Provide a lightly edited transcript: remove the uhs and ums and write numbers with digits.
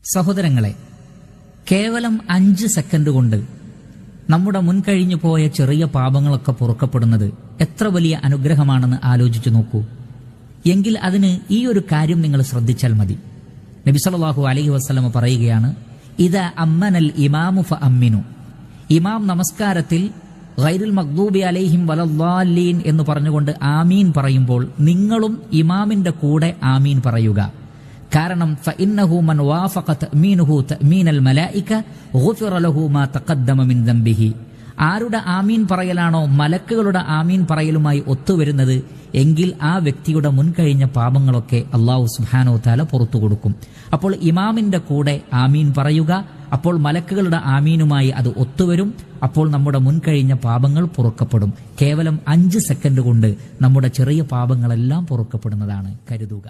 സഹോദരങ്ങളെ, കേവലം 5 സെക്കൻഡ് കൊണ്ട് നമ്മുടെ മുൻകഴിഞ്ഞു പോയ ചെറിയ പാപങ്ങളൊക്കെ പൊറുക്കപ്പെടുന്നത് എത്ര വലിയ അനുഗ്രഹമാണെന്ന് ആലോചിച്ചു നോക്കൂ. എങ്കിൽ അതിന് ഈ ഒരു കാര്യം നിങ്ങൾ ശ്രദ്ധിച്ചാൽ മതി. നബി സല്ലല്ലാഹു അലൈഹി വസല്ലം പറയുകയാണ്, ഇദാ അമ്മനൽ ഇമാമു ഫഅമ്മിനു. ഇമാം നമസ്കാരത്തിൽ ഗൈറുൽ മഗ്ദൂബി അലൈഹിം വലദ്ദാല്ലീൻ എന്ന് പറഞ്ഞുകൊണ്ട് ആമീൻ പറയുമ്പോൾ നിങ്ങളും ഇമാമിന്റെ കൂടെ ആമീൻ പറയുക. കാരണം ഫഇന്നഹു മൻ വാഫഖ തഅമീനുഹു തഅമീനൽ മലായിക ഗുഫിറ ലഹു മാ തഖദ്ദമ മിൻ ദംബിഹി. ആരുടെ ആമീൻ പറയലാണോ മലക്കുകളുടെ ആമീൻ പറയലുമായി ഒത്തുവരുന്നത്, എങ്കിൽ ആ വ്യക്തിയുടെ മുൻകഴിഞ്ഞ പാപങ്ങളൊക്കെ അല്ലാഹു സുബ്ഹാനഹു വതആല പുറത്തു കൊടുക്കും. അപ്പോൾ ഇമാമിന്റെ കൂടെ ആമീൻ പറയുക. അപ്പോൾ മലക്കുകളുടെ ആമീനുമായി അത് ഒത്തുവരും. അപ്പോൾ നമ്മുടെ മുൻകഴിഞ്ഞ പാപങ്ങൾ പൊറുക്കപ്പെടും. കേവലം 5 സെക്കൻഡ് കൊണ്ട് നമ്മുടെ ചെറിയ പാപങ്ങളെല്ലാം പൊറുക്കപ്പെടുന്നതാണ്. കരുതുക.